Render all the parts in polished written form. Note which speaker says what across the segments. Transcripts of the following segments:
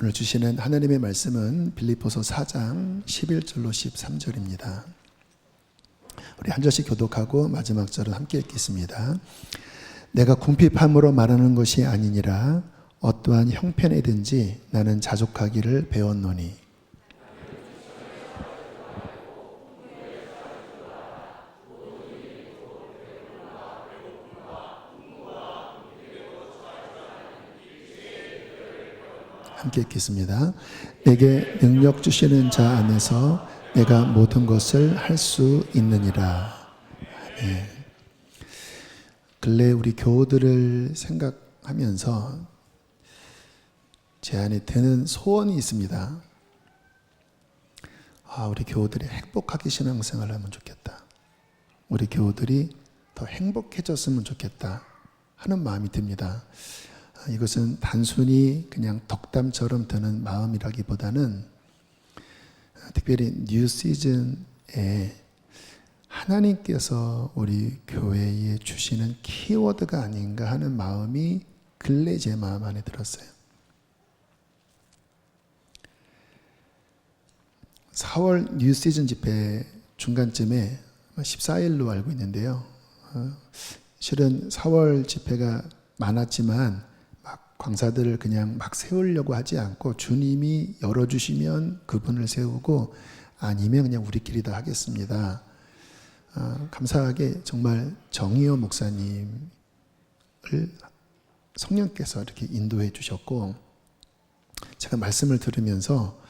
Speaker 1: 오늘 주시는 하나님의 말씀은 빌립보서 4장 11절로 13절입니다. 우리 한 절씩 교독하고 마지막 절은 함께 읽겠습니다. 내가 궁핍함으로 말하는 것이 아니니라. 어떠한 형편이든지 나는 자족하기를 배웠노니. 함께 읽겠습니다. 내게 능력 주시는 자 안에서 내가 모든 것을 할 수 있느니라. 네. 근래 우리 교우들을 생각하면서 제 안에 드는 소원이 있습니다. 우리 교우들이 행복하게 신앙생활을 하면 좋겠다. 우리 교우들이 더 행복해졌으면 좋겠다 하는 마음이 듭니다. 이것은 단순히 그냥 덕담처럼 드는 마음이라기보다는 특별히 뉴 시즌에 하나님께서 우리 교회에 주시는 키워드가 아닌가 하는 마음이 근래 제 마음 안에 들었어요. 4월 뉴 시즌 집회 중간쯤에 14일로 알고 있는데요. 실은 4월 집회가 많았지만 광사들을 그냥 막 세우려고 하지 않고 주님이 열어주시면 그분을 세우고 아니면 그냥 우리끼리 다 하겠습니다. 감사하게 정말 정의호 목사님을 성령께서 이렇게 인도해 주셨고 제가 말씀을 들으면서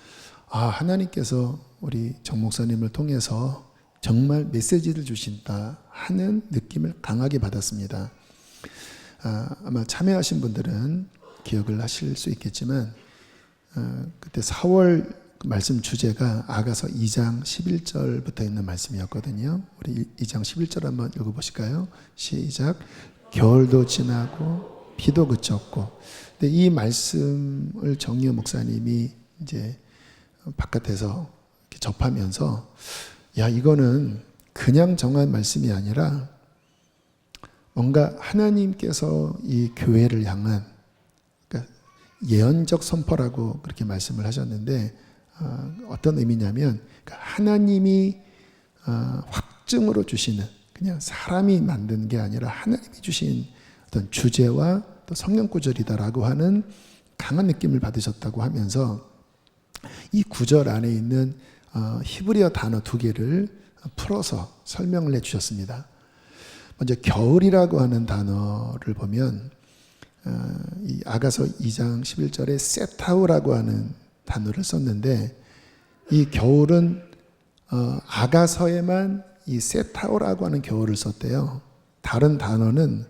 Speaker 1: 하나님께서 우리 정 목사님을 통해서 정말 메시지를 주신다 하는 느낌을 강하게 받았습니다. 아마 참여하신 분들은 기억을 하실 수 있겠지만 그때 4월 말씀 주제가 아가서 2장 11절부터 있는 말씀이었거든요. 우리 2장 11절 한번 읽어보실까요? 시작. 겨울도 지나고 비도 그쳤고. 근데 이 말씀을 정의호 목사님이 이제 바깥에서 이렇게 접하면서 이거는 그냥 정한 말씀이 아니라 뭔가 하나님께서 이 교회를 향한 그러니까 예언적 선포라고 그렇게 말씀을 하셨는데 어떤 의미냐면 그러니까 하나님이 확증으로 주시는 그냥 사람이 만든 게 아니라 하나님이 주신 어떤 주제와 또 성경 구절이다라고 하는 강한 느낌을 받으셨다고 하면서 이 구절 안에 있는 히브리어 단어 2개를 풀어서 설명을 해주셨습니다. 먼저 겨울이라고 하는 단어를 보면 이 아가서 2장 11절에 세타우라고 하는 단어를 썼는데 이 겨울은 아가서에만 이 세타우라고 하는 겨울을 썼대요. 다른 단어는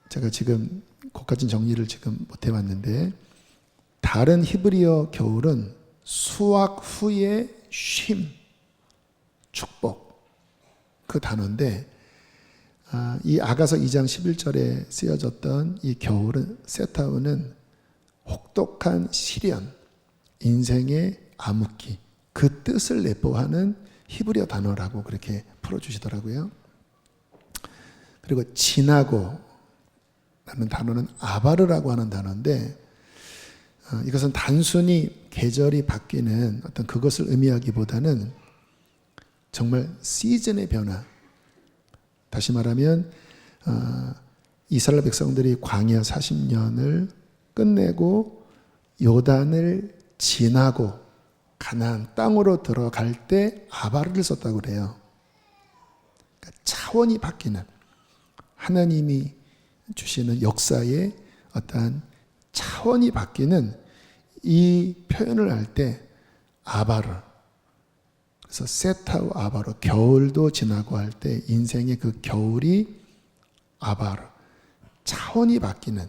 Speaker 1: 제가 지금 그까진 정리를 지금 못 해봤는데 다른 히브리어 겨울은 수확 후의 쉼, 축복 그 단어인데 이 아가서 2장 11절에 쓰여졌던 이 겨울은 세타우는 혹독한 시련, 인생의 암흑기 그 뜻을 내포하는 히브리어 단어라고 그렇게 풀어주시더라고요. 그리고 지나고 라는 단어는 아바르라고 하는 단어인데 이것은 단순히 계절이 바뀌는 어떤 그것을 의미하기보다는 정말 시즌의 변화. 다시 말하면 이스라엘 백성들이 광야 40년을 끝내고 요단을 지나고 가나안 땅으로 들어갈 때 아바르를 썼다고 그래요. 그러니까 차원이 바뀌는 하나님이 주시는 역사의 어떠한 차원이 바뀌는 이 표현을 할 때 아바르 그래서 세타우 아바르 겨울도 지나고 할 때 인생의 그 겨울이 아바르 차원이 바뀌는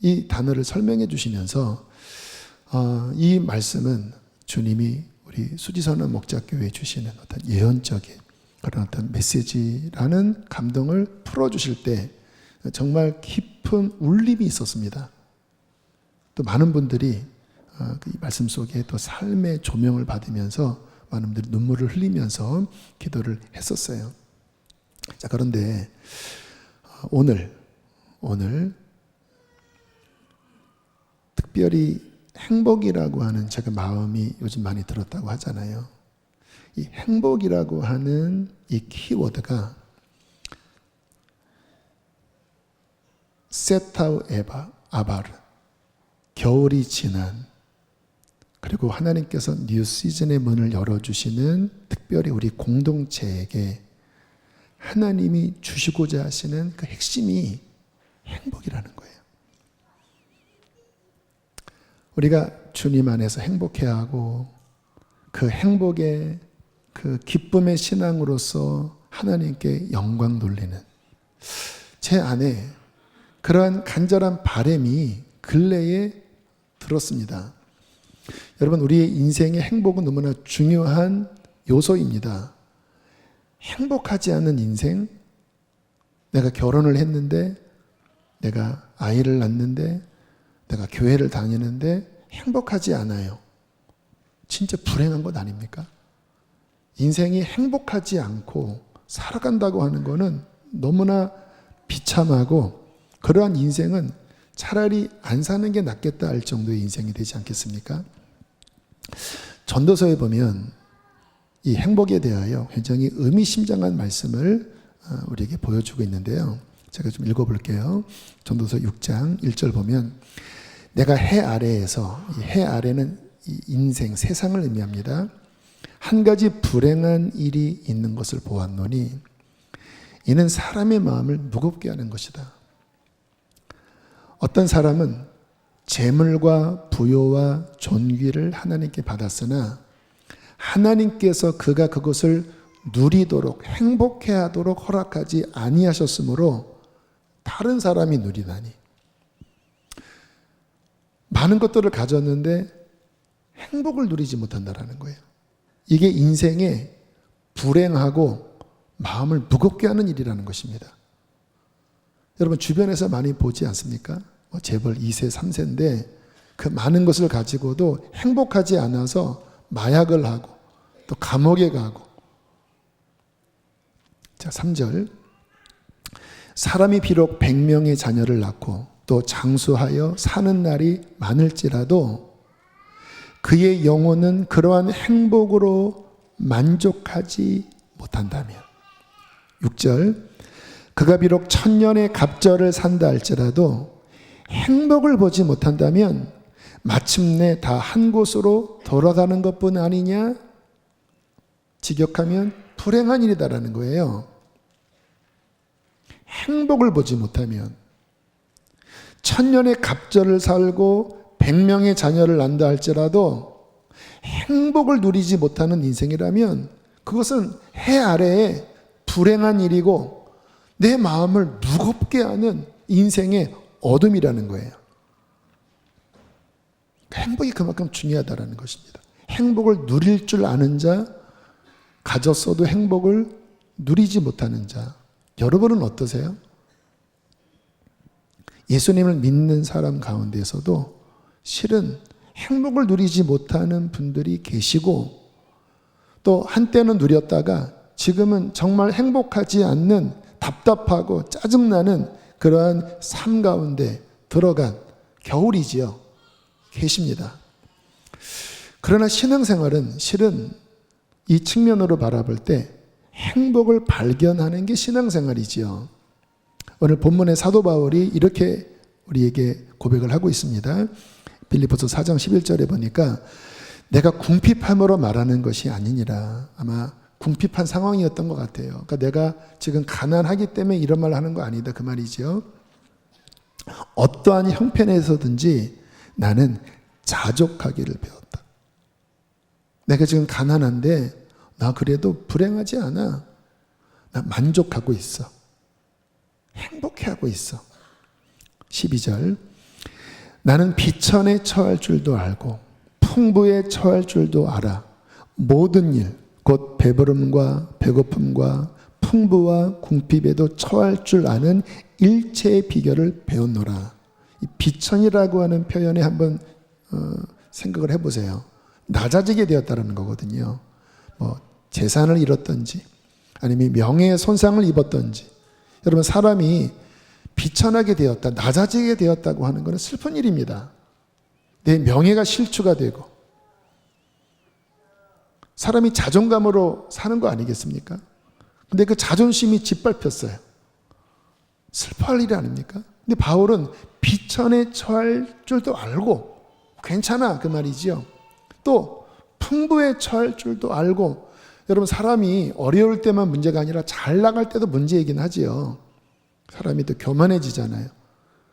Speaker 1: 이 단어를 설명해 주시면서 이 말씀은 주님이 우리 수지선언 목자교회에 주시는 어떤 예언적인 그런 어떤 메시지라는 감동을 풀어주실 때 정말 깊은 울림이 있었습니다. 또 많은 분들이 이 말씀 속에 또 삶의 조명을 받으면서 많은 분들이 눈물을 흘리면서 기도를 했었어요. 자, 그런데 오늘 특별히 행복이라고 하는 제가 마음이 요즘 많이 들었다고 하잖아요. 이 행복이라고 하는 이 키워드가 세타우 아바르, 겨울이 지난, 그리고 하나님께서 뉴 시즌의 문을 열어주시는 특별히 우리 공동체에게 하나님이 주시고자 하시는 그 핵심이 행복이라는 거예요. 우리가 주님 안에서 행복해야 하고 그 행복의 그 기쁨의 신앙으로서 하나님께 영광 돌리는, 제 안에 그러한 간절한 바람이 근래에 들었습니다. 여러분, 우리의 인생의 행복은 너무나 중요한 요소입니다. 행복하지 않은 인생, 내가 결혼을 했는데, 내가 아이를 낳는데, 내가 교회를 다니는데 행복하지 않아요. 진짜 불행한 것 아닙니까? 인생이 행복하지 않고 살아간다고 하는 것은 너무나 비참하고, 그러한 인생은 차라리 안 사는 게 낫겠다 할 정도의 인생이 되지 않겠습니까? 전도서에 보면 이 행복에 대하여 굉장히 의미심장한 말씀을 우리에게 보여주고 있는데요. 제가 좀 읽어볼게요. 전도서 6장 1절 보면, 내가 해 아래에서, 이 해 아래는 이 인생, 세상을 의미합니다. 한 가지 불행한 일이 있는 것을 보았노니 이는 사람의 마음을 무겁게 하는 것이다. 어떤 사람은 재물과 부요와 존귀를 하나님께 받았으나 하나님께서 그가 그것을 누리도록, 행복해하도록 허락하지 아니하셨으므로 다른 사람이 누리다니. 많은 것들을 가졌는데 행복을 누리지 못한다는 거예요. 이게 인생의 불행하고 마음을 무겁게 하는 일이라는 것입니다. 여러분, 주변에서 많이 보지 않습니까? 재벌 2세, 3세인데 그 많은 것을 가지고도 행복하지 않아서 마약을 하고 또 감옥에 가고. 자, 3절. 사람이 비록 100명의 자녀를 낳고 또 장수하여 사는 날이 많을지라도 그의 영혼은 그러한 행복으로 만족하지 못한다면. 6절. 그가 비록 1000년의 갑절을 산다 할지라도 행복을 보지 못한다면 마침내 다 한 곳으로 돌아가는 것뿐 아니냐? 직역하면 불행한 일이다라는 거예요. 행복을 보지 못하면, 1000년의 갑절을 살고 100명의 자녀를 낳는다 할지라도 행복을 누리지 못하는 인생이라면 그것은 해 아래에 불행한 일이고 내 마음을 무겁게 하는 인생의 어둠이라는 거예요. 행복이 그만큼 중요하다는 것입니다. 행복을 누릴 줄 아는 자, 가졌어도 행복을 누리지 못하는 자. 여러분은 어떠세요? 예수님을 믿는 사람 가운데서도 실은 행복을 누리지 못하는 분들이 계시고, 또 한때는 누렸다가 지금은 정말 행복하지 않는, 답답하고 짜증나는 그러한 삶 가운데 들어간, 겨울이지요, 계십니다. 그러나 신앙생활은 실은 이 측면으로 바라볼 때 행복을 발견하는 게 신앙생활이지요. 오늘 본문의 사도 바울이 이렇게 우리에게 고백을 하고 있습니다. 빌립보서 4장 11절에 보니까 내가 궁핍함으로 말하는 것이 아니니라. 아마 궁핍한 상황이었던 것 같아요. 그러니까 내가 지금 가난하기 때문에 이런 말을 하는 거 아니다, 그 말이죠. 어떠한 형편에서든지 나는 자족하기를 배웠다. 내가 지금 가난한데 나 그래도 불행하지 않아. 나 만족하고 있어. 행복해하고 있어. 12절. 나는 비천에 처할 줄도 알고 풍부에 처할 줄도 알아. 모든 일, 곧 배부름과 배고픔과 풍부와 궁핍에도 처할 줄 아는 일체의 비결을 배웠노라. 이 비천이라고 하는 표현에 한번 생각을 해보세요. 낮아지게 되었다는 거거든요. 뭐 재산을 잃었든지 아니면 명예의 손상을 입었든지. 여러분, 사람이 비천하게 되었다, 낮아지게 되었다고 하는 것은 슬픈 일입니다. 내 명예가 실추가 되고 사람이 자존감으로 사는 거 아니겠습니까? 근데 그 자존심이 짓밟혔어요. 슬퍼할 일이 아닙니까? 근데 바울은 비천에 처할 줄도 알고 괜찮아 그 말이지요. 또 풍부에 처할 줄도 알고, 여러분 사람이 어려울 때만 문제가 아니라 잘 나갈 때도 문제이긴 하지요. 사람이 또 교만해지잖아요.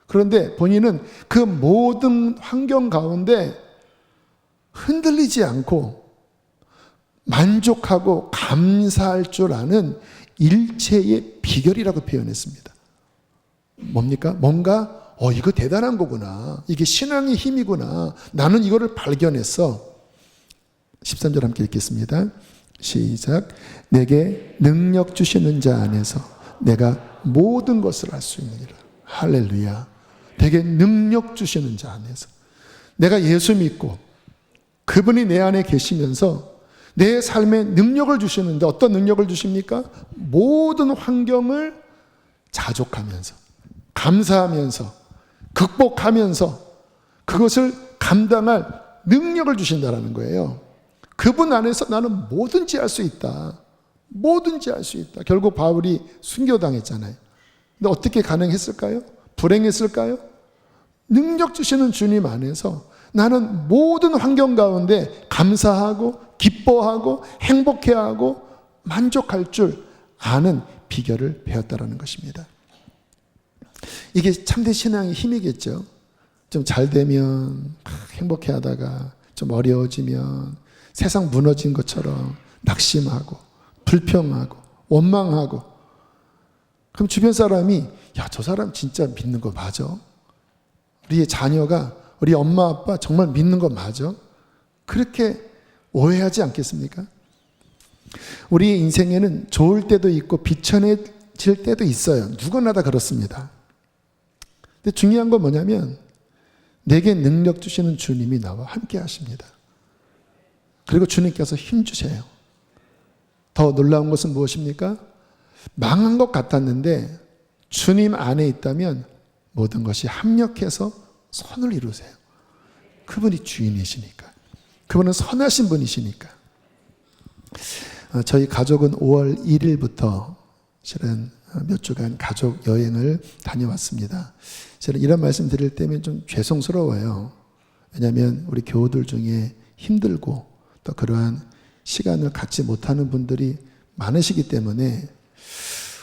Speaker 1: 그런데 본인은 그 모든 환경 가운데 흔들리지 않고 만족하고 감사할 줄 아는 일체의 비결이라고 표현했습니다. 뭡니까? 뭔가 이거 대단한 거구나. 이게 신앙의 힘이구나. 나는 이거를 발견했어. 13절 함께 읽겠습니다. 시작. 내게 능력 주시는 자 안에서 내가 모든 것을 할 수 있느니라. 할렐루야. 내게 능력 주시는 자 안에서 내가 예수 믿고 그분이 내 안에 계시면서 내 삶에 능력을 주시는데, 어떤 능력을 주십니까? 모든 환경을 자족하면서 감사하면서 극복하면서 그것을 감당할 능력을 주신다는 거예요. 그분 안에서 나는 뭐든지 할 수 있다. 뭐든지 할 수 있다. 결국 바울이 순교당했잖아요. 근데 어떻게 가능했을까요? 불행했을까요? 능력 주시는 주님 안에서 나는 모든 환경 가운데 감사하고 기뻐하고 행복해하고 만족할 줄 아는 비결을 배웠다라는 것입니다. 이게 참된 신앙의 힘이겠죠. 좀 잘 되면 행복해하다가 좀 어려워지면 세상 무너진 것처럼 낙심하고 불평하고 원망하고, 그럼 주변 사람이 야, 저 사람 진짜 믿는 거 맞아? 우리의 자녀가, 우리 엄마 아빠 정말 믿는 거 맞아? 그렇게 오해하지 않겠습니까? 우리의 인생에는 좋을 때도 있고 비천해질 때도 있어요. 누구나 다 그렇습니다. 근데 중요한 건 뭐냐면 내게 능력 주시는 주님이 나와 함께 하십니다. 그리고 주님께서 힘 주세요. 더 놀라운 것은 무엇입니까? 망한 것 같았는데 주님 안에 있다면 모든 것이 합력해서 선을 이루세요. 그분이 주인이시니까. 그분은 선하신 분이시니까. 저희 가족은 5월 1일부터 실은 몇 주간 가족 여행을 다녀왔습니다. 저는 이런 말씀 드릴 때면 좀 죄송스러워요. 왜냐하면 우리 교우들 중에 힘들고 또 그러한 시간을 갖지 못하는 분들이 많으시기 때문에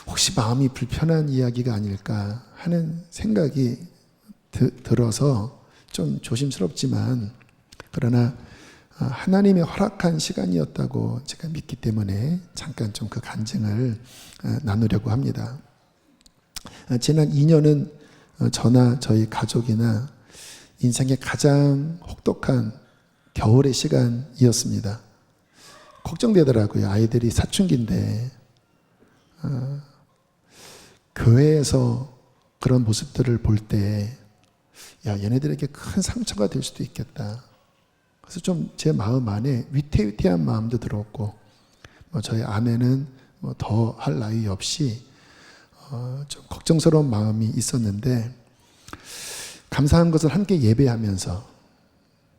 Speaker 1: 혹시 마음이 불편한 이야기가 아닐까 하는 생각이 들어서 좀 조심스럽지만, 그러나 하나님의 허락한 시간이었다고 제가 믿기 때문에 잠깐 좀 그 간증을 나누려고 합니다. 지난 2년은 저나 저희 가족이나 인생의 가장 혹독한 겨울의 시간이었습니다. 걱정되더라고요. 아이들이 사춘기인데 교회에서 그런 모습들을 볼 때 야, 얘네들에게 큰 상처가 될 수도 있겠다. 그래서 좀 제 마음 안에 위태위태한 마음도 들었고, 저희 아내는 더 할 나위 없이 좀 걱정스러운 마음이 있었는데, 감사한 것을 함께 예배하면서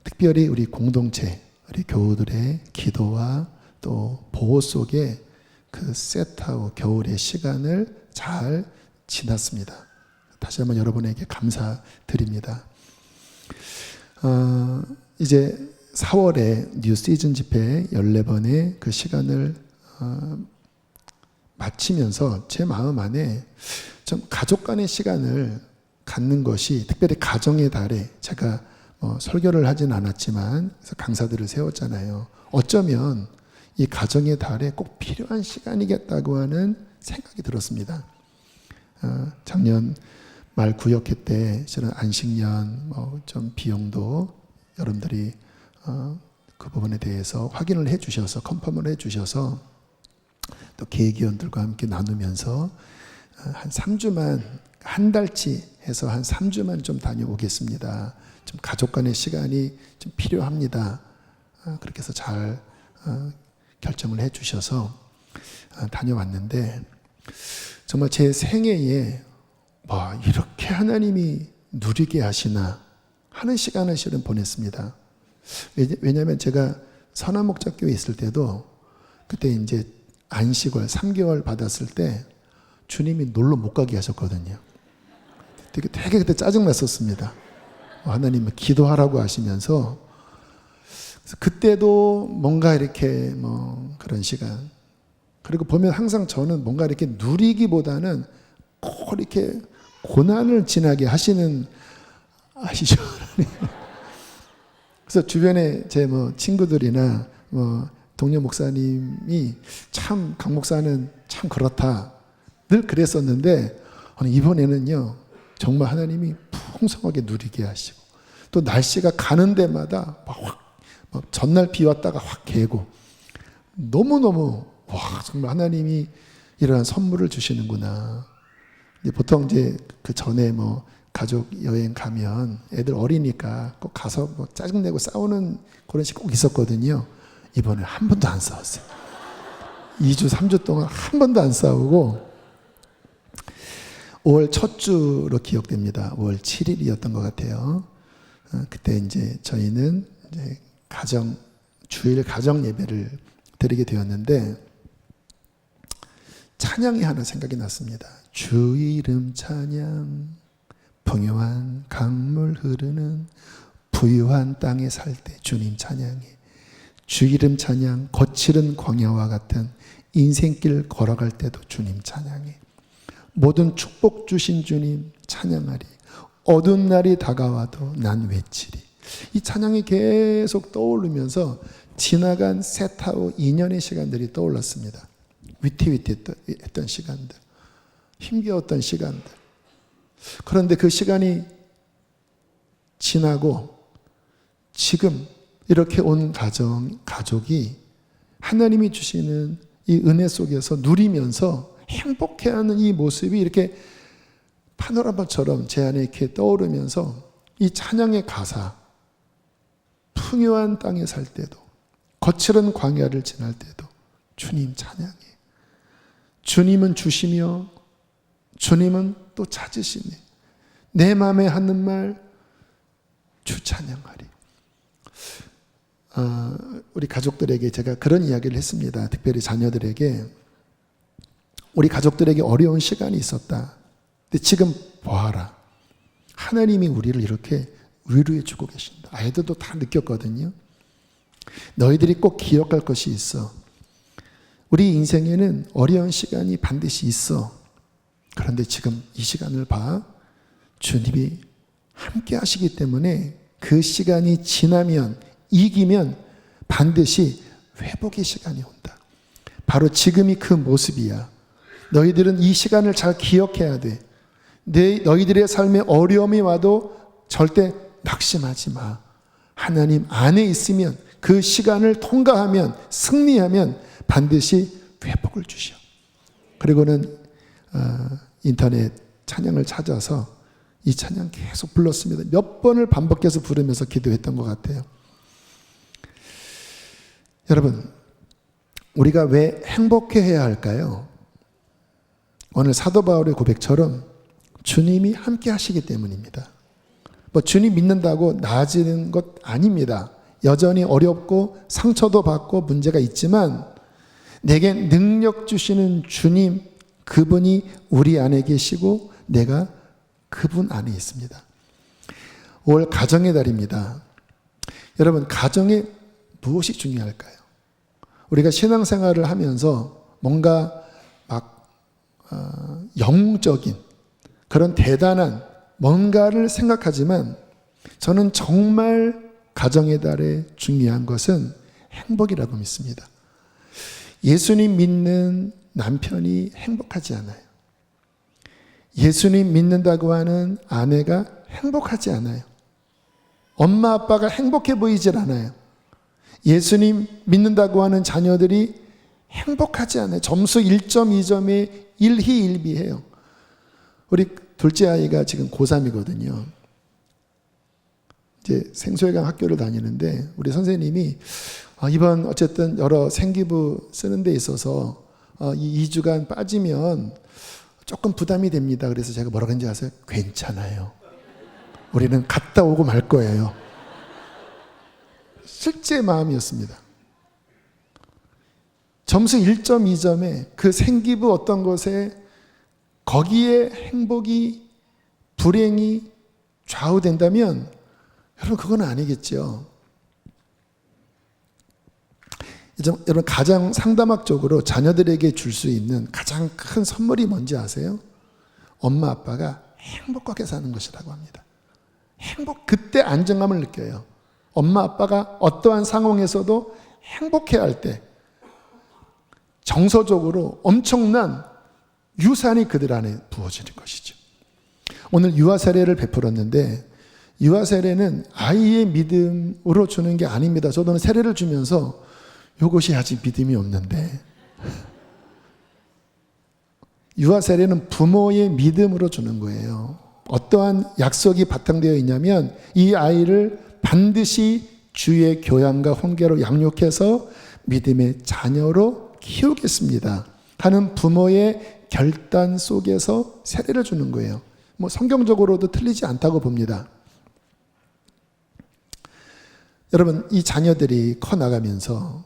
Speaker 1: 특별히 우리 공동체, 우리 교우들의 기도와 또 보호 속에 그 셋하고 겨울의 시간을 잘 지났습니다. 다시 한번 여러분에게 감사드립니다. 이제 4월에 뉴 시즌 집회 14번의 그 시간을 마치면서 제 마음 안에 좀 가족 간의 시간을 갖는 것이, 특별히 가정의 달에 제가 설교를 하진 않았지만 그래서 강사들을 세웠잖아요. 어쩌면 이 가정의 달에 꼭 필요한 시간이겠다고 하는 생각이 들었습니다. 작년 말 구역회 때 저는 안식년 좀 비용도 여러분들이 그 부분에 대해서 확인을 해 주셔서 컨펌을 해 주셔서 또 계획위원들과 함께 나누면서 한 3주만, 한 달치 해서 한 3주만 좀 다녀오겠습니다. 좀 가족 간의 시간이 좀 필요합니다. 그렇게 해서 잘 결정을 해 주셔서 다녀왔는데, 정말 제 생애에 이렇게 하나님이 누리게 하시나, 하는 시간을 실은 보냈습니다. 왜냐하면 제가 선한목적교회에 있을 때도 그때 이제 안식월 3개월 받았을 때 주님이 놀러 못 가게 하셨거든요. 되게 그때 짜증났었습니다. 하나님 기도하라고 하시면서. 그래서 그때도 뭔가 이렇게 뭐 그런 시간. 그리고 보면 항상 저는 뭔가 이렇게 누리기보다는 꼭 이렇게 고난을 지나게 하시는, 아시죠? 그래서 주변에 제 뭐 친구들이나 뭐 동료 목사님이 참 강 목사는 참 그렇다 늘 그랬었는데 이번에는요 정말 하나님이 풍성하게 누리게 하시고 또 날씨가 가는 데마다 막 전날 비 왔다가 확 개고 너무너무 정말 하나님이 이러한 선물을 주시는구나. 보통 이제 그 전에 뭐 가족 여행 가면 애들 어리니까 꼭 가서 뭐 짜증내고 싸우는 그런 식 꼭 있었거든요. 이번에 한 번도 안 싸웠어요. 2주, 3주 동안 한 번도 안 싸우고 5월 첫 주로 기억됩니다. 5월 7일이었던 것 같아요. 그때 이제 저희는 이제 주일 가정 예배를 드리게 되었는데 찬양이 하나 생각이 났습니다. 주 이름 찬양, 풍요한 강물 흐르는 부유한 땅에 살 때 주님 찬양해. 주 이름 찬양, 거칠은 광야와 같은 인생길 걸어갈 때도 주님 찬양해. 모든 축복 주신 주님 찬양하리. 어두운 날이 다가와도 난 외치리. 이 찬양이 계속 떠오르면서 지나간 셋하고 2년의 시간들이 떠올랐습니다. 위태위태했던 시간들, 힘겨웠던 시간들. 그런데 그 시간이 지나고 지금 이렇게 온 가족이 하나님이 주시는 이 은혜 속에서 누리면서 행복해하는 이 모습이 이렇게 파노라마처럼 제 안에 이렇게 떠오르면서 이 찬양의 가사, 풍요한 땅에 살 때도 거칠은 광야를 지날 때도 주님 찬양해. 주님은 주시며 주님은 또 찾으시네. 내 마음에 하는 말 주 찬양하리. 우리 가족들에게 제가 그런 이야기를 했습니다. 특별히 자녀들에게 우리 가족들에게 어려운 시간이 있었다. 근데 지금 보아라. 하나님이 우리를 이렇게 위로해 주고 계신다. 아이들도 다 느꼈거든요. 너희들이 꼭 기억할 것이 있어. 우리 인생에는 어려운 시간이 반드시 있어. 그런데 지금 이 시간을 봐. 주님이 함께 하시기 때문에 그 시간이 지나면, 이기면 반드시 회복의 시간이 온다. 바로 지금이 그 모습이야. 너희들은 이 시간을 잘 기억해야 돼. 너희들의 삶에 어려움이 와도 절대 낙심하지 마. 하나님 안에 있으면, 그 시간을 통과하면, 승리하면 반드시 회복을 주셔. 그리고는 인터넷 찬양을 찾아서 이 찬양 계속 불렀습니다. 몇 번을 반복해서 부르면서 기도했던 것 같아요. 여러분, 우리가 왜 행복해해야 할까요? 오늘 사도 바울의 고백처럼 주님이 함께 하시기 때문입니다. 주님 믿는다고 나아지는 것 아닙니다. 여전히 어렵고 상처도 받고 문제가 있지만 내게 능력 주시는 주님, 그분이 우리 안에 계시고 내가 그분 안에 있습니다. 5월 가정의 달입니다. 여러분, 가정에 무엇이 중요할까요? 우리가 신앙생활을 하면서 뭔가 막 영웅적인 그런 대단한 뭔가를 생각하지만 저는 정말 가정의 달에 중요한 것은 행복이라고 믿습니다. 예수님 믿는 남편이 행복하지 않아요. 예수님 믿는다고 하는 아내가 행복하지 않아요. 엄마 아빠가 행복해 보이질 않아요. 예수님 믿는다고 하는 자녀들이 행복하지 않아요. 점수 1점, 2점에 일희일비해요. 우리 둘째 아이가 지금 고3이거든요. 이제 생소해강 학교를 다니는데 우리 선생님이 이번 어쨌든 여러 생기부 쓰는 데 있어서 이 2주간 빠지면 조금 부담이 됩니다. 그래서 제가 뭐라고 했는지 아세요? 괜찮아요. 우리는 갔다 오고 말 거예요. 실제 마음이었습니다. 점수 1점, 2점에 그 생기부 어떤 것에 거기에 행복이, 불행이 좌우된다면 여러분 그건 아니겠죠. 여러분 가장 상담학적으로 자녀들에게 줄 수 있는 가장 큰 선물이 뭔지 아세요? 엄마 아빠가 행복하게 사는 것이라고 합니다. 그때 안정감을 느껴요. 엄마 아빠가 어떠한 상황에서도 행복해야 할 때 정서적으로 엄청난 유산이 그들 안에 부어지는 것이죠. 오늘 유아 세례를 베풀었는데 유아 세례는 아이의 믿음으로 주는 게 아닙니다. 저도 세례를 주면서 이것이 아직 믿음이 없는데 유아 세례는 부모의 믿음으로 주는 거예요. 어떠한 약속이 바탕되어 있냐면 이 아이를 반드시 주의 교양과 훈계로 양육해서 믿음의 자녀로 키우겠습니다 하는 부모의 결단 속에서 세례를 주는 거예요. 뭐 성경적으로도 틀리지 않다고 봅니다. 여러분 이 자녀들이 커나가면서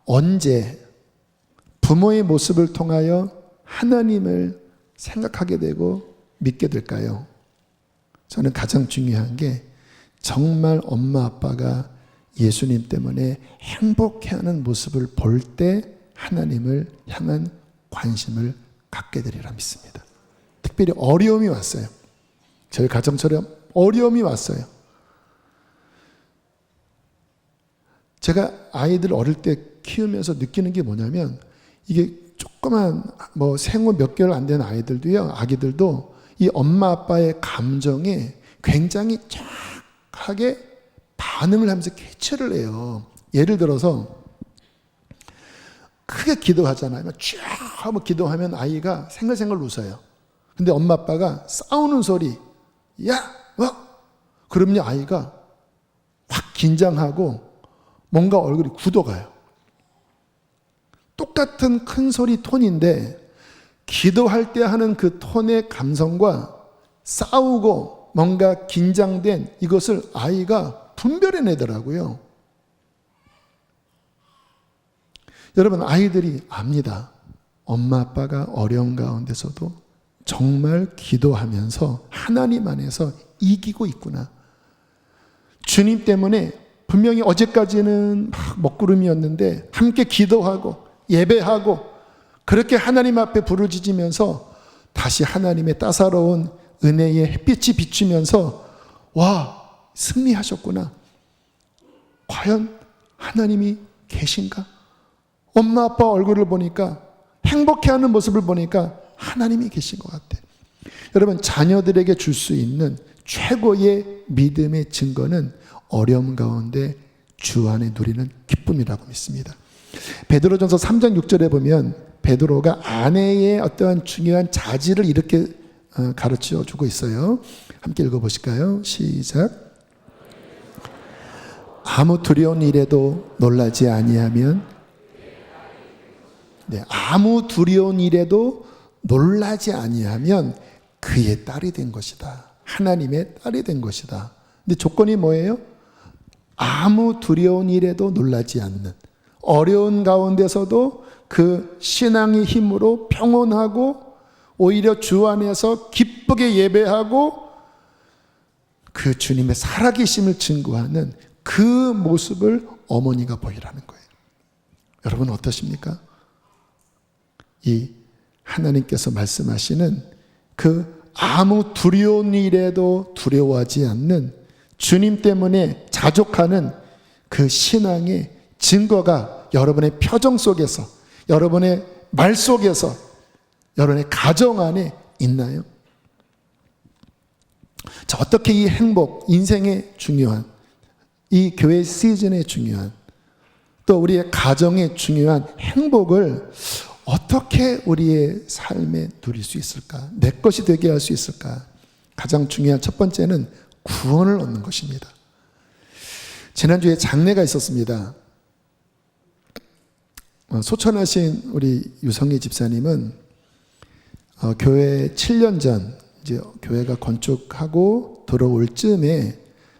Speaker 1: 언제 부모의 모습을 통하여 하나님을 생각하게 되고 믿게 될까요? 저는 가장 중요한 게 정말 엄마 아빠가 예수님 때문에 행복해하는 모습을 볼 때 하나님을 향한 관심을 갖게 되리라 믿습니다. 특별히 어려움이 왔어요. 저희 가정처럼 어려움이 왔어요. 제가 아이들 어릴 때 키우면서 느끼는 게 뭐냐면 이게 조그만 뭐 생후 몇 개월 안 된 아이들도요, 아기들도 이 엄마 아빠의 감정에 굉장히 정확하게 반응을 하면서 캐치를 해요. 예를 들어서 크게 기도하잖아요. 쫙 하고 기도하면 아이가 생글생글 웃어요. 근데 엄마 아빠가 싸우는 소리, 야, 그러면 아이가 확 긴장하고 뭔가 얼굴이 굳어가요. 똑같은 큰 소리 톤인데 기도할 때 하는 그 톤의 감성과 싸우고 뭔가 긴장된 이것을 아이가 분별해내더라고요. 여러분 아이들이 압니다. 엄마 아빠가 어려운 가운데서도 정말 기도하면서 하나님 안에서 이기고 있구나. 주님 때문에 분명히 어제까지는 막 먹구름이었는데 함께 기도하고 예배하고 그렇게 하나님 앞에 부르짖으면서 다시 하나님의 따사로운 은혜의 햇빛이 비추면서 와, 승리하셨구나. 과연 하나님이 계신가? 엄마 아빠 얼굴을 보니까 행복해하는 모습을 보니까 하나님이 계신 것 같아. 여러분 자녀들에게 줄 수 있는 최고의 믿음의 증거는 어려움 가운데 주 안에 누리는 기쁨이라고 믿습니다. 베드로전서 3장 6절에 보면 베드로가 아내의 어떠한 중요한 자질을 이렇게 가르쳐 주고 있어요. 함께 읽어보실까요? 시작. 아무 두려운 일에도 놀라지 아니하면 아무 두려운 일에도 놀라지 아니하면 그의 딸이 된 것이다. 하나님의 딸이 된 것이다. 근데 조건이 뭐예요? 아무 두려운 일에도 놀라지 않는, 어려운 가운데서도 그 신앙의 힘으로 평온하고 오히려 주 안에서 기쁘게 예배하고 그 주님의 살아계심을 증거하는 그 모습을 어머니가 보이라는 거예요. 여러분 어떠십니까? 이 하나님께서 말씀하시는 그 아무 두려운 일에도 두려워하지 않는 주님 때문에 자족하는 그 신앙의 증거가 여러분의 표정 속에서, 여러분의 말 속에서, 여러분의 가정 안에 있나요? 자, 어떻게 이 행복, 인생의 중요한, 이 교회 시즌의 중요한, 또 우리의 가정의 중요한 행복을 어떻게 우리의 삶에 누릴 수 있을까? 내 것이 되게 할 수 있을까? 가장 중요한 첫 번째는 구원을 얻는 것입니다. 지난주에 장례가 있었습니다. 소천하신 우리 유성희 집사님은 교회 7년 전 이제 교회가 건축하고 들어올 즈음에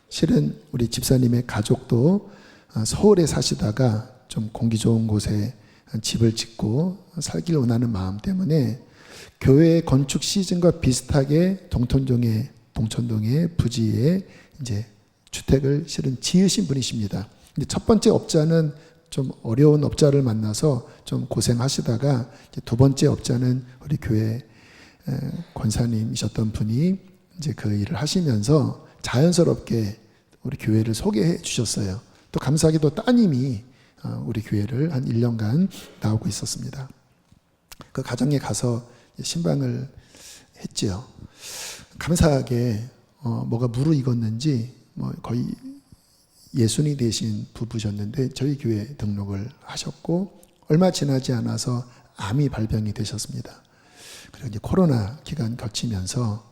Speaker 1: 실은 우리 집사님의 가족도 서울에 사시다가 좀 공기 좋은 곳에 집을 짓고 살기를 원하는 마음 때문에 교회 건축 시즌과 비슷하게 동천동의 부지에 이제 주택을 실은 지으신 분이십니다. 근데 첫 번째 업자는 좀 어려운 업자를 만나서 좀 고생하시다가 이제 두 번째 업자는 우리 교회 권사님이셨던 분이 이제 그 일을 하시면서 자연스럽게 우리 교회를 소개해 주셨어요. 또 감사하게도 따님이 우리 교회를 한 1년간 나오고 있었습니다. 그 가정에 가서 신방을 했지요. 감사하게 뭐가 무르익었는지 거의 예순이 되신 부부셨는데 저희 교회 등록을 하셨고 얼마 지나지 않아서 암이 발병이 되셨습니다. 그리고 이제 코로나 기간 거치면서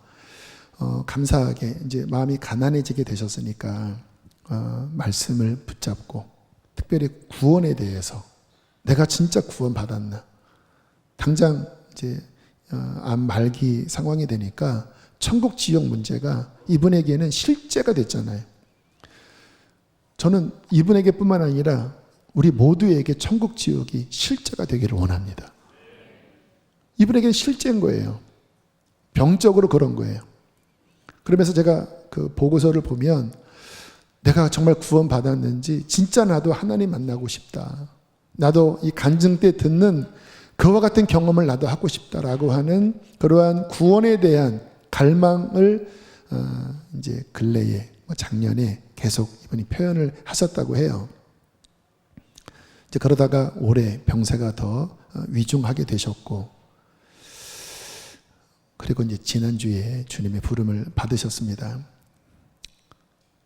Speaker 1: 감사하게 이제 마음이 가난해지게 되셨으니까 말씀을 붙잡고 특별히 구원에 대해서 내가 진짜 구원 받았나? 당장 이제 암 말기 상황이 되니까 천국 지옥 문제가 이분에게는 실제가 됐잖아요. 저는 이분에게뿐만 아니라 우리 모두에게 천국 지옥이 실제가 되기를 원합니다. 이분에게는 실제인 거예요. 병적으로 그런 거예요. 그러면서 제가 그 보고서를 보면 내가 정말 구원 받았는지 진짜 나도 하나님 만나고 싶다. 나도 이 간증 때 듣는 그와 같은 경험을 나도 하고 싶다라고 하는 그러한 구원에 대한 갈망을 이제 근래에 작년에 계속 이분이 표현을 하셨다고 해요. 이제 그러다가 올해 병세가 더 위중하게 되셨고 그리고 이제 지난주에 주님의 부름을 받으셨습니다.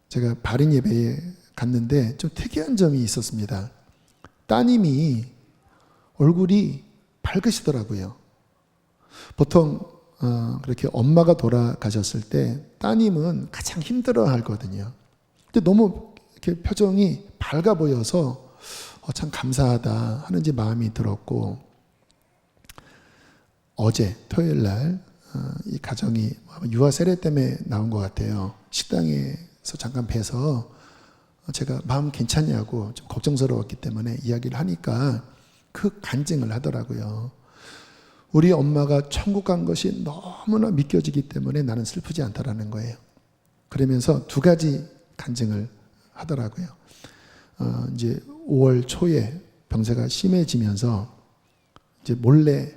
Speaker 1: 제가 발인 예배에 갔는데 좀 특이한 점이 있었습니다. 따님이 얼굴이 밝으시더라고요. 보통 그렇게 엄마가 돌아가셨을 때 따님은 가장 힘들어 하거든요. 근데 너무 이렇게 표정이 밝아 보여서 참 감사하다 하는지 마음이 들었고 어제 토요일 날 이 가정이 유아 세례 때문에 나온 것 같아요. 식당에서 잠깐 뵈서 제가 마음 괜찮냐고 좀 걱정스러웠기 때문에 이야기를 하니까 그 간증을 하더라고요. 우리 엄마가 천국 간 것이 너무나 믿겨지기 때문에 나는 슬프지 않다라는 거예요. 그러면서 두 가지 간증을 하더라고요. 이제 5월 초에 병세가 심해지면서 이제 몰래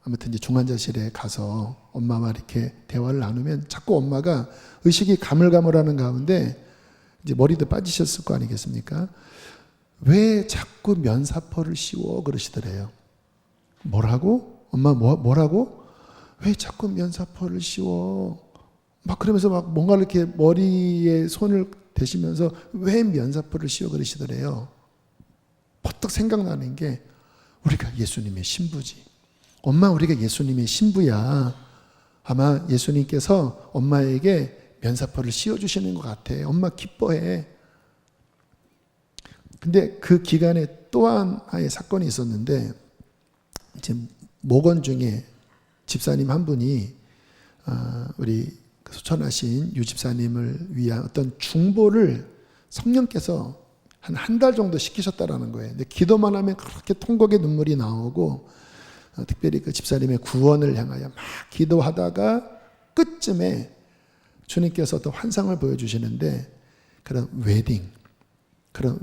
Speaker 1: 아무튼 이제 중환자실에 가서 엄마와 이렇게 대화를 나누면 자꾸 엄마가 의식이 가물가물하는 가운데 이제 머리도 빠지셨을 거 아니겠습니까? 왜 자꾸 면사포를 씌워 그러시더래요. 뭐라고? 엄마 뭐라고? 왜 자꾸 면사포를 씌워? 막 그러면서 막 뭔가 이렇게 머리에 손을 대시면서 왜 면사포를 씌워 그러시더래요. 퍼뜩 생각나는 게 우리가 예수님의 신부지. 엄마 우리가 예수님의 신부야. 아마 예수님께서 엄마에게 면사포를 씌워주시는 것 같아. 엄마 기뻐해. 근데 그 기간에 또 하나의 사건이 있었는데 이제 목원 중에 집사님 한 분이 우리 소천하신 유 집사님을 위한 어떤 중보를 성령께서 한 달 정도 시키셨다라는 거예요. 근데 기도만 하면 그렇게 통곡의 눈물이 나오고 특별히 그 집사님의 구원을 향하여 막 기도하다가 끝쯤에 주님께서 또 환상을 보여주시는데 그런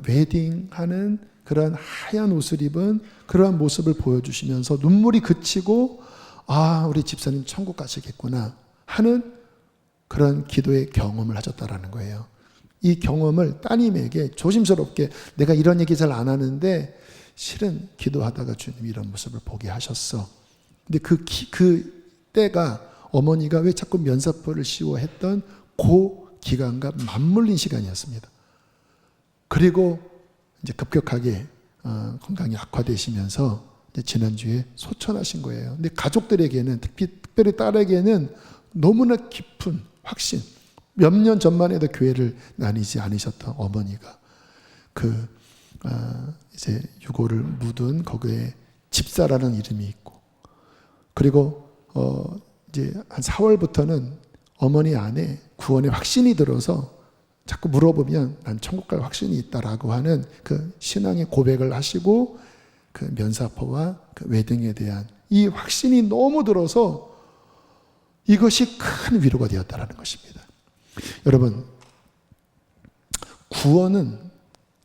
Speaker 1: 웨딩하는 그런 하얀 옷을 입은 그러한 모습을 보여주시면서 눈물이 그치고 우리 집사님 천국 가시겠구나 하는 그런 기도의 경험을 하셨다라는 거예요. 이 경험을 따님에게 조심스럽게 내가 이런 얘기 잘 안 하는데 실은 기도하다가 주님이 이런 모습을 보게 하셨어. 근데 그 때가 어머니가 왜 자꾸 면사포를 씌워 했던 그 기간과 맞물린 시간이었습니다. 그리고 이제 급격하게 건강이 악화되시면서 이제 지난주에 소천하신 거예요. 근데 가족들에게는 특별히 딸에게는 너무나 깊은 확신, 몇 년 전만 해도 교회를 다니지 않으셨던 어머니가 이제 유고를 묻은 거기에 집사라는 이름이 있고 그리고 이제 한 4월부터는 어머니 안에 구원의 확신이 들어서 자꾸 물어보면 난 천국 갈 확신이 있다라고 하는 그 신앙의 고백을 하시고 그 면사포와 그 웨딩에 대한 이 확신이 너무 들어서 이것이 큰 위로가 되었다라는 것입니다. 여러분, 구원은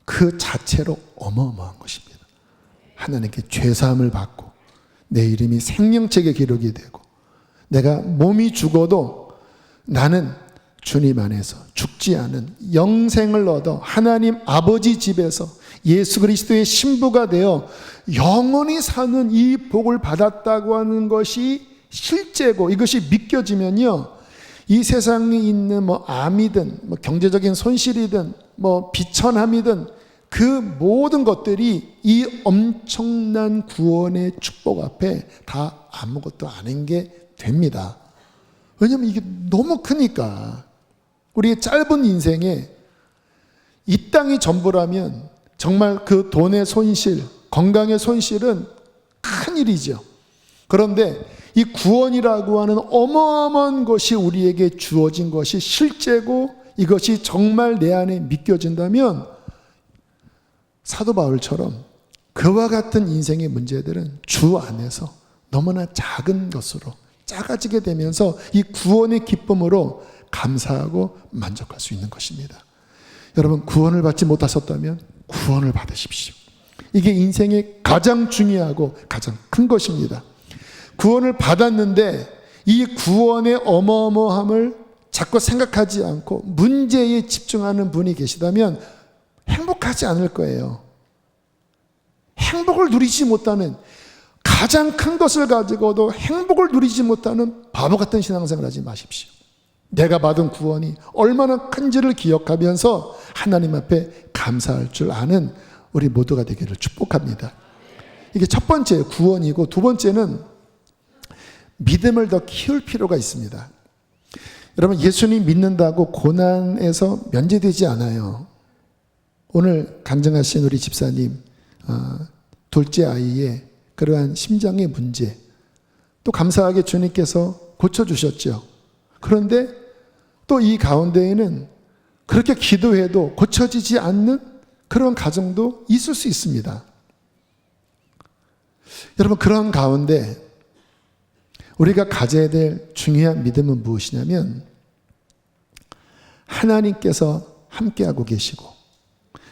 Speaker 1: 그 자체로 어마어마한 것입니다. 하나님께 죄사함을 받고 내 이름이 생명책에 기록이 되고 내가 몸이 죽어도 나는 주님 안에서 죽지 않은 영생을 얻어 하나님 아버지 집에서 예수 그리스도의 신부가 되어 영원히 사는 이 복을 받았다고 하는 것이 실제고 이것이 믿겨지면요, 이 세상에 있는 암이든 경제적인 손실이든 비천함이든 그 모든 것들이 이 엄청난 구원의 축복 앞에 다 아무것도 아닌 게 됩니다. 왜냐하면 이게 너무 크니까. 우리의 짧은 인생에 이 땅이 전부라면 정말 그 돈의 손실, 건강의 손실은 큰일이죠. 그런데 이 구원이라고 하는 어마어마한 것이 우리에게 주어진 것이 실제고 이것이 정말 내 안에 믿겨진다면 사도 바울처럼 그와 같은 인생의 문제들은 주 안에서 너무나 작은 것으로 작아지게 되면서 이 구원의 기쁨으로 감사하고 만족할 수 있는 것입니다. 여러분, 구원을 받지 못하셨다면 구원을 받으십시오. 이게 인생의 가장 중요하고 가장 큰 것입니다. 구원을 받았는데 이 구원의 어마어마함을 자꾸 생각하지 않고 문제에 집중하는 분이 계시다면 행복하지 않을 거예요. 행복을 누리지 못하는, 가장 큰 것을 가지고도 행복을 누리지 못하는 바보 같은 신앙생활 하지 마십시오. 내가 받은 구원이 얼마나 큰지를 기억하면서 하나님 앞에 감사할 줄 아는 우리 모두가 되기를 축복합니다. 이게 첫 번째 구원이고, 두 번째는 믿음을 더 키울 필요가 있습니다. 여러분, 예수님 믿는다고 고난에서 면제되지 않아요. 오늘 간증하신 우리 집사님 둘째 아이의 그러한 심장의 문제, 또 감사하게 주님께서 고쳐주셨죠. 그런데 또 이 가운데에는 그렇게 기도해도 고쳐지지 않는 그런 가정도 있을 수 있습니다. 여러분, 그런 가운데 우리가 가져야 될 중요한 믿음은 무엇이냐면, 하나님께서 함께하고 계시고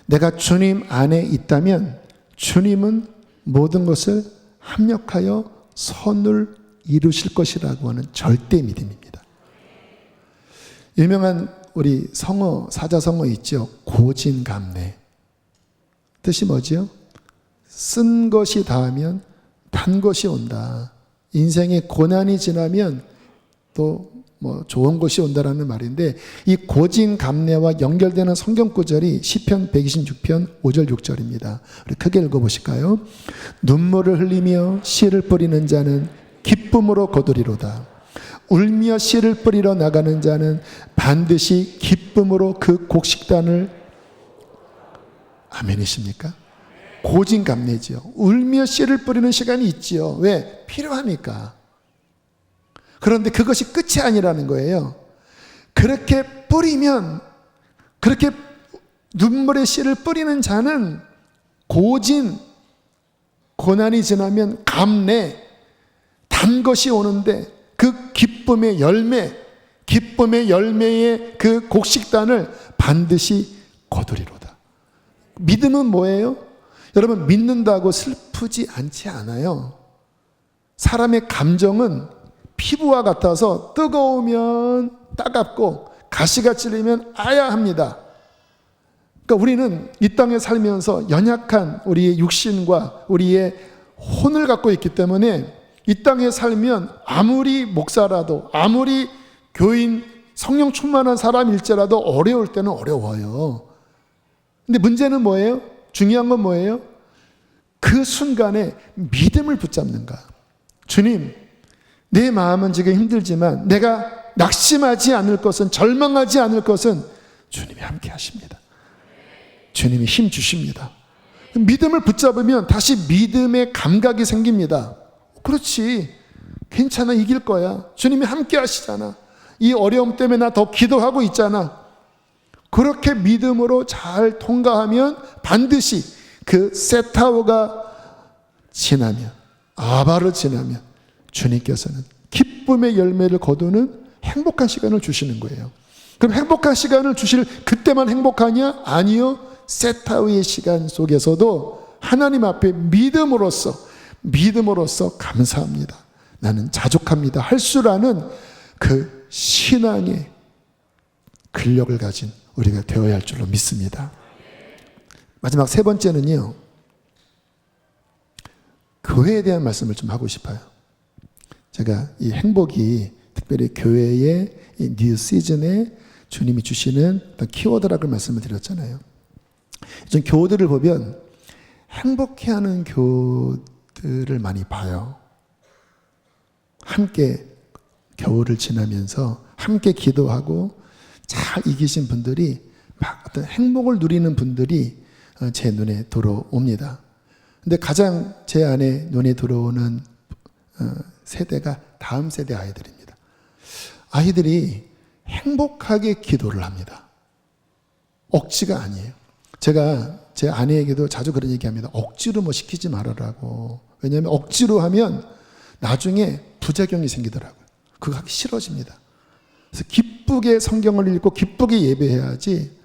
Speaker 1: 내가 주님 안에 있다면 주님은 모든 것을 합력하여 선을 이루실 것이라고 하는 절대 믿음입니다. 유명한 우리 성어, 사자성어 있죠. 고진감래. 뜻이 뭐지요? 쓴 것이 닿으면 단 것이 온다. 인생의 고난이 지나면 또 좋은 것이 온다라는 말인데, 이 고진감래와 연결되는 성경 구절이 시편 126편 5절 6절입니다. 우리 크게 읽어보실까요? 눈물을 흘리며 씨를 뿌리는 자는 기쁨으로 거두리로다. 울며 씨를 뿌리러 나가는 자는 반드시 기쁨으로 그 곡식단을, 아멘이십니까? 고진감래지요. 울며 씨를 뿌리는 시간이 있지요. 왜? 필요하니까. 그런데 그것이 끝이 아니라는 거예요. 그렇게 뿌리면, 그렇게 눈물의 씨를 뿌리는 자는 고난이 지나면 감래, 단 것이 오는데 그 기쁨의 열매의 그 곡식단을 반드시 거두리로다. 믿음은 뭐예요? 여러분, 믿는다고 슬프지 않지 않아요. 사람의 감정은 피부와 같아서 뜨거우면 따갑고 가시가 찔리면 아야합니다. 그러니까 우리는 이 땅에 살면서 연약한 우리의 육신과 우리의 혼을 갖고 있기 때문에 이 땅에 살면 아무리 목사라도, 아무리 교인, 성령 충만한 사람일지라도 어려울 때는 어려워요. 근데 문제는 뭐예요? 중요한 건 뭐예요? 그 순간에 믿음을 붙잡는가. 주님, 내 마음은 지금 힘들지만 내가 낙심하지 않을 것은, 절망하지 않을 것은 주님이 함께 하십니다. 주님이 힘 주십니다. 믿음을 붙잡으면 다시 믿음의 감각이 생깁니다. 그렇지, 괜찮아, 이길 거야. 주님이 함께 하시잖아. 이 어려움 때문에 나 더 기도하고 있잖아. 그렇게 믿음으로 잘 통과하면 반드시 그 셋타워가 지나면, 아바를 지나면 주님께서는 기쁨의 열매를 거두는 행복한 시간을 주시는 거예요. 그럼 행복한 시간을 주실 그때만 행복하냐? 아니요. 셋타워의 시간 속에서도 하나님 앞에 믿음으로써 감사합니다, 나는 자족합니다 할 줄 아는 그 신앙의 근력을 가진 우리가 되어야 할 줄로 믿습니다. 마지막 세 번째는요, 교회에 대한 말씀을 좀 하고 싶어요. 제가 이 행복이 특별히 교회의 이 뉴 시즌에 주님이 주시는 어떤 키워드라고 말씀을 드렸잖아요. 좀 교우들을 보면 행복해하는 교우들을 많이 봐요. 함께 겨울을 지나면서 함께 기도하고 잘 이기신 분들이, 막 어떤 행복을 누리는 분들이 제 눈에 들어옵니다. 근데 가장 제 안에 눈에 들어오는 세대가 다음 세대 아이들입니다. 아이들이 행복하게 기도를 합니다. 억지가 아니에요. 제가 제 아내에게도 자주 그런 얘기합니다. 억지로 뭐 시키지 말아라고. 왜냐하면 억지로 하면 나중에 부작용이 생기더라고요. 그거 하기 싫어집니다. 그래서 기쁘게 성경을 읽고 기쁘게 예배해야지,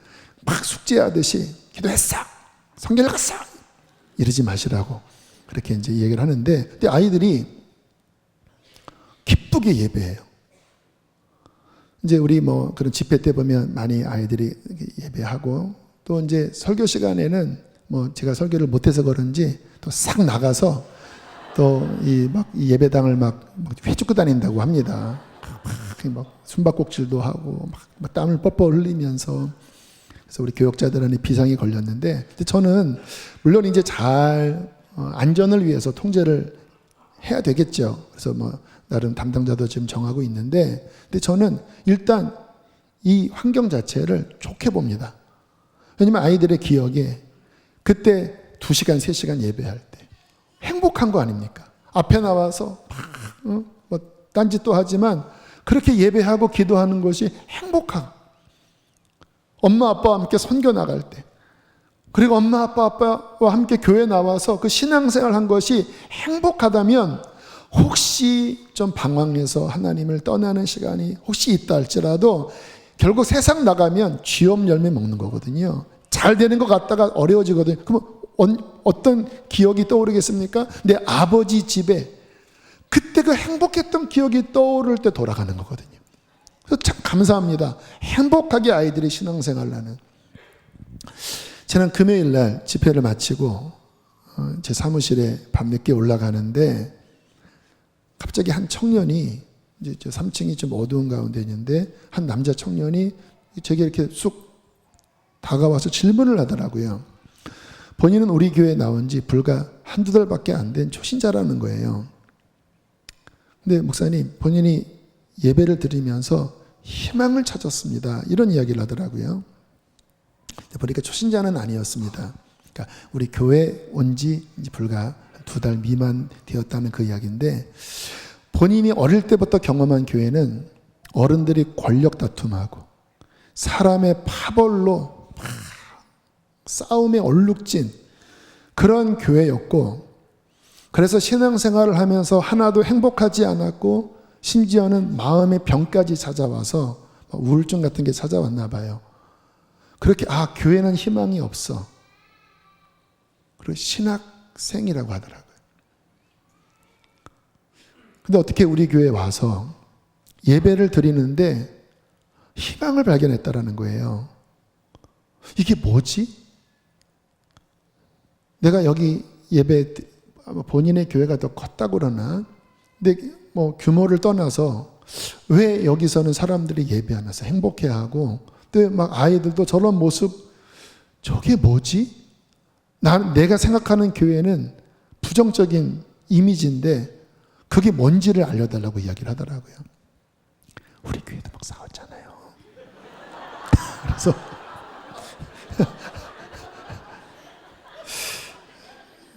Speaker 1: 막 숙제하듯이 기도했어, 성경 읽었어 이러지 마시라고 그렇게 이제 얘기를 하는데, 근데 아이들이 기쁘게 예배해요. 이제 우리 뭐 그런 집회 때 보면 많이 아이들이 예배하고, 또 이제 설교 시간에는 뭐 제가 설교를 못해서 그런지 또 싹 나가서 또 이 막 예배당을 막 휘젓고 다닌다고 합니다. 막 숨바꼭질도 하고 막 땀을 뻘뻘 흘리면서. 그래서 우리 교역자들한테 비상이 걸렸는데, 저는 물론 이제 잘 안전을 위해서 통제를 해야 되겠죠. 그래서 뭐 나름 담당자도 지금 정하고 있는데, 근데 저는 일단 이 환경 자체를 좋게 봅니다. 왜냐면 아이들의 기억에 그때 2시간, 3시간 예배할 때 행복한 거 아닙니까? 앞에 나와서 뭐 딴짓도 하지만 그렇게 예배하고 기도하는 것이 행복하고, 엄마 아빠와 함께 선교 나갈 때, 그리고 엄마 아빠와 함께 교회 나와서 그 신앙생활 한 것이 행복하다면, 혹시 좀 방황해서 하나님을 떠나는 시간이 혹시 있다 할지라도 결국 세상 나가면 쥐엄 열매 먹는 거거든요. 잘 되는 것 같다가 어려워지거든요. 그럼 어떤 기억이 떠오르겠습니까? 내 아버지 집에 그때 그 행복했던 기억이 떠오를 때 돌아가는 거거든요. 그래서 참 감사합니다. 행복하게 아이들이 신앙생활을 하는. 지난 금요일 날 집회를 마치고 제 사무실에 밤늦게 올라가는데, 갑자기 한 청년이, 이제 3층이 좀 어두운 가운데 있는데 한 남자 청년이 제게 이렇게 쑥 다가와서 질문을 하더라고요. 본인은 우리 교회에 나온 지 불과 한두 달밖에 안 된 초신자라는 거예요. 근데 목사님, 본인이 예배를 드리면서 희망을 찾았습니다, 이런 이야기를 하더라고요. 보니까 초신자는 아니었습니다. 그러니까 우리 교회 온 지 불과 2달 미만 되었다는 그 이야기인데, 본인이 어릴 때부터 경험한 교회는 어른들이 권력 다툼하고 사람의 파벌로 싸움에 얼룩진 그런 교회였고, 그래서 신앙생활을 하면서 하나도 행복하지 않았고, 심지어는 마음의 병까지 찾아와서 우울증 같은 게 찾아왔나 봐요. 그렇게 교회는 희망이 없어. 그리고 신학생이라고 하더라고요. 근데 어떻게 우리 교회에 와서 예배를 드리는데 희망을 발견했다라는 거예요. 이게 뭐지? 내가 여기 예배, 본인의 교회가 더 컸다고 그러나, 근데 뭐 규모를 떠나서 왜 여기서는 사람들이 예배하면서 행복해하고, 또 막 아이들도 저런 모습, 저게 뭐지? 내가 생각하는 교회는 부정적인 이미지인데 그게 뭔지를 알려달라고 이야기를 하더라고요. 우리 교회도 막 싸웠잖아요. 그래서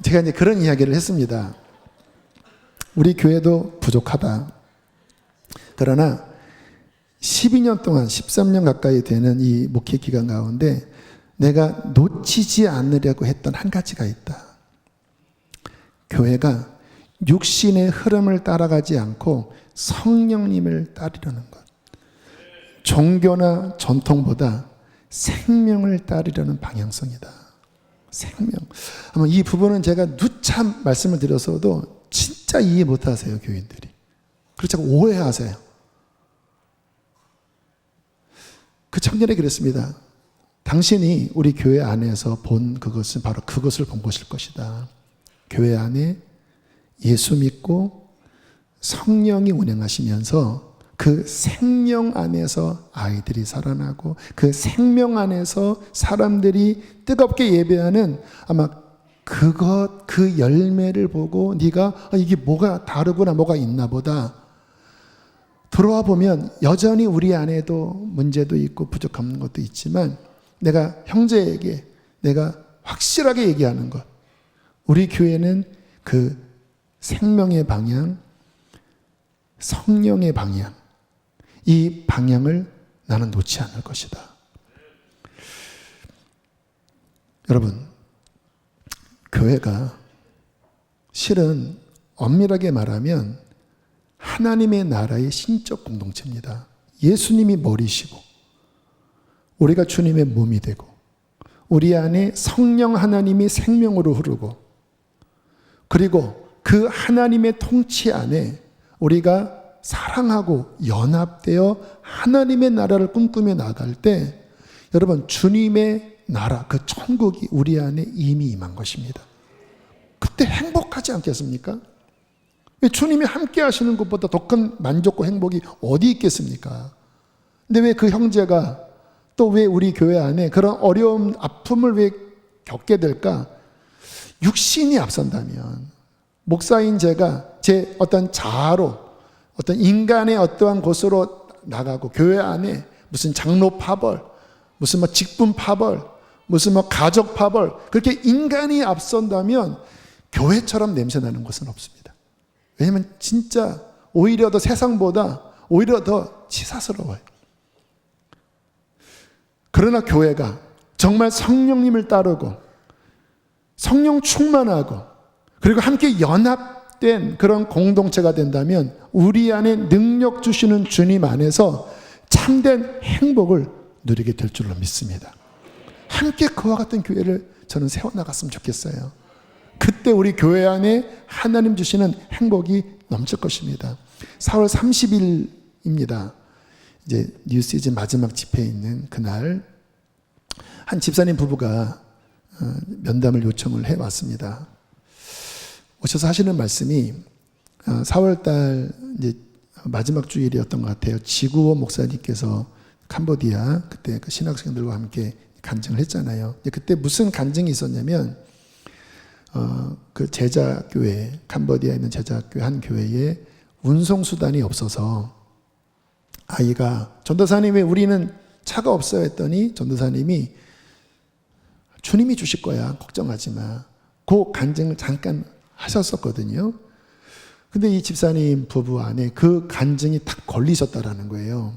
Speaker 1: 제가 이제 그런 이야기를 했습니다. 우리 교회도 부족하다. 그러나 12년 동안 13년 가까이 되는 이 목회 기간 가운데 내가 놓치지 않으려고 했던 한 가지가 있다. 교회가 육신의 흐름을 따라가지 않고 성령님을 따르려는 것. 종교나 전통보다 생명을 따르려는 방향성이다. 생명. 아마 이 부분은 제가 누차 말씀을 드렸어도 진짜 이해 못하세요, 교인들이. 그렇지 않고 오해하세요. 그 청년이 그랬습니다. 당신이 우리 교회 안에서 본 그것은 바로 그것을 본 것일 것이다. 교회 안에 예수 믿고 성령이 운행하시면서 그 생명 안에서 아이들이 살아나고 그 생명 안에서 사람들이 뜨겁게 예배하는 아마 그 열매를 보고 네가 이게 뭐가 다르구나, 뭐가 있나 보다. 들어와 보면 여전히 우리 안에도 문제도 있고 부족한 것도 있지만 내가 형제에게 내가 확실하게 얘기하는 것. 우리 교회는 그 생명의 방향, 성령의 방향, 이 방향을 나는 놓지 않을 것이다. 여러분, 교회가 실은 엄밀하게 말하면 하나님의 나라의 신적 공동체입니다. 예수님이 머리시고 우리가 주님의 몸이 되고 우리 안에 성령 하나님이 생명으로 흐르고 그리고 그 하나님의 통치 안에 우리가 사랑하고 연합되어 하나님의 나라를 꿈꾸며 나갈 때 여러분 주님의 나라 그 천국이 우리 안에 이미 임한 것입니다. 그때 행복하지 않겠습니까? 왜 주님이 함께 하시는 것보다 더 큰 만족과 행복이 어디 있겠습니까? 근데 왜 그 형제가 또 왜 우리 교회 안에 그런 어려움, 아픔을 왜 겪게 될까? 육신이 앞선다면 목사인 제가 제 어떤 자아로 어떤 인간의 어떠한 곳으로 나가고 교회 안에 무슨 장로 파벌, 무슨 뭐 직분 파벌, 무슨 뭐 가족 파벌 그렇게 인간이 앞선다면 교회처럼 냄새나는 것은 없습니다. 왜냐하면 진짜 오히려 더 세상보다 오히려 더 치사스러워요. 그러나 교회가 정말 성령님을 따르고 성령 충만하고 그리고 함께 연합된 그런 공동체가 된다면 우리 안에 능력 주시는 주님 안에서 참된 행복을 누리게 될 줄로 믿습니다. 함께 그와 같은 교회를 저는 세워나갔으면 좋겠어요. 그때 우리 교회 안에 하나님 주시는 행복이 넘칠 것입니다. 4월 30일입니다. 이제 뉴시즌 마지막 집회에 있는 그날 한 집사님 부부가 면담을 요청을 해왔습니다. 오셔서 하시는 말씀이 4월달 이제 마지막 주일이었던 것 같아요. 지구호 목사님께서 캄보디아 그때 그 신학생들과 함께 간증을 했잖아요. 그때 무슨 간증이 있었냐면 그 제자교회 캄보디아에 있는 제자교회 한 교회에 운송수단이 없어서 아이가 전도사님 왜 우리는 차가 없어요 했더니 전도사님이 주님이 주실 거야 걱정하지 마. 그 간증을 잠깐 하셨었거든요. 근데 이 집사님 부부 안에 그 간증이 딱 걸리셨다라는 거예요.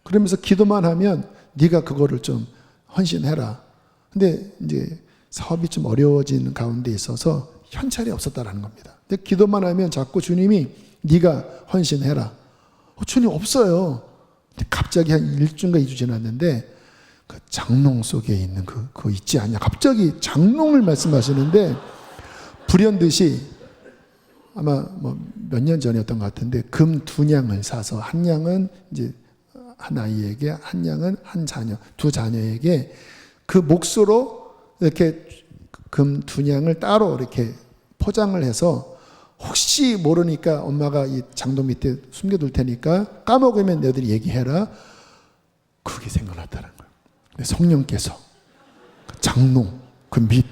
Speaker 1: 그러면서 기도만 하면 네가 그거를 좀 헌신해라. 근데 이제 사업이 좀 어려워지는 가운데 있어서 현찰이 없었다라는 겁니다. 근데 기도만 하면 자꾸 주님이 네가 헌신해라. 주님 없어요. 근데 갑자기 한 1주인가 2주 지났는데 그 장롱 속에 있는 그거 있지 않냐. 갑자기 장롱을 말씀하시는데 불현듯이 아마 뭐 몇 년 전이었던 것 같은데 금 2냥을 사서 한 냥은 이제 한 아이에게 한 냥은 한 자녀, 두 자녀에게 그 몫으로 이렇게 금 2냥을 따로 이렇게 포장을 해서 혹시 모르니까 엄마가 이 장독 밑에 숨겨둘 테니까 까먹으면 너희들이 얘기해라. 그게 생각났다는 거예요. 근데 성령께서 그 장롱, 그 밑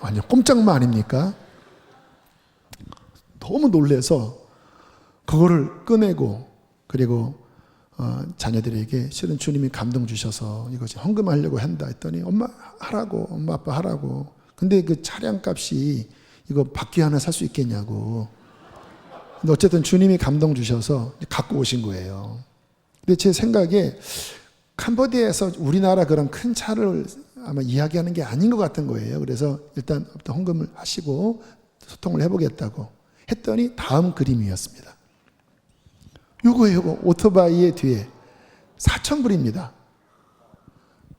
Speaker 1: 완전 꼼짝마 아닙니까? 너무 놀래서 그거를 꺼내고 그리고 자녀들에게 실은 주님이 감동 주셔서 이것이 헌금하려고 한다 했더니 엄마 하라고 엄마 아빠 하라고 근데 그 차량값이 이거 바퀴 하나 살 수 있겠냐고 근데 어쨌든 주님이 감동 주셔서 갖고 오신 거예요. 근데 제 생각에 캄보디아에서 우리나라 그런 큰 차를 아마 이야기하는 게 아닌 것 같은 거예요. 그래서 일단 헌금을 하시고 소통을 해보겠다고 했더니 다음 그림이었습니다. 요거 오토바이의 뒤에 4,000불입니다.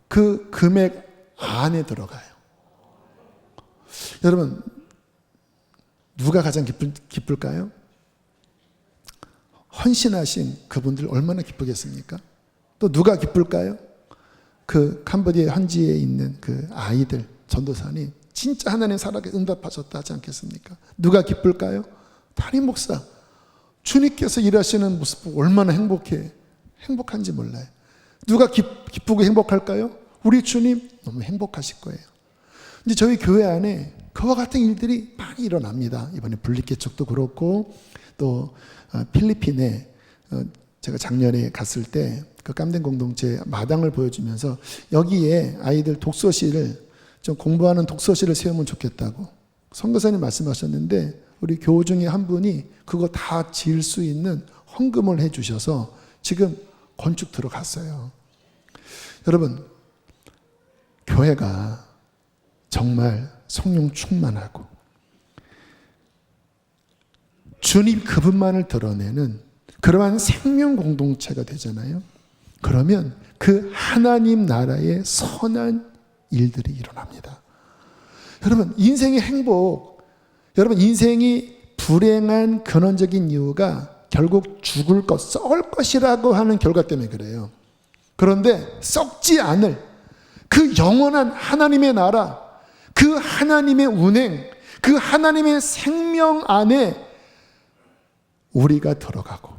Speaker 1: 그 금액 안에 들어가요. 여러분, 누가 가장 기쁠까요? 헌신하신 그분들 얼마나 기쁘겠습니까? 또 누가 기쁠까요? 그 캄보디아 현지에 있는 그 아이들, 전도사님 진짜 하나님 살아계 응답하셨다 하지 않겠습니까? 누가 기쁠까요? 담임 목사. 주님께서 일하시는 모습 얼마나 행복한지 몰라요. 누가 기쁘고 행복할까요? 우리 주님 너무 행복하실 거예요. 이제 저희 교회 안에 그와 같은 일들이 많이 일어납니다. 이번에 분리개 쪽도 그렇고 또 필리핀에 제가 작년에 갔을 때 그 깜된 공동체 마당을 보여주면서 여기에 아이들 독서실을 좀 공부하는 독서실을 세우면 좋겠다고 선교사님 말씀하셨는데 우리 교우 중에 한 분이 그거 다 지을 수 있는 헌금을 해 주셔서 지금 건축 들어갔어요. 여러분, 교회가 정말 성령 충만하고 주님 그분만을 드러내는 그러한 생명 공동체가 되잖아요. 그러면 그 하나님 나라의 선한 일들이 일어납니다. 여러분, 인생의 행복, 여러분 인생이 불행한 근원적인 이유가 결국 죽을 것, 썩을 것이라고 하는 결과 때문에 그래요. 그런데 썩지 않을 그 영원한 하나님의 나라, 그 하나님의 운행, 그 하나님의 생명 안에 우리가 들어가고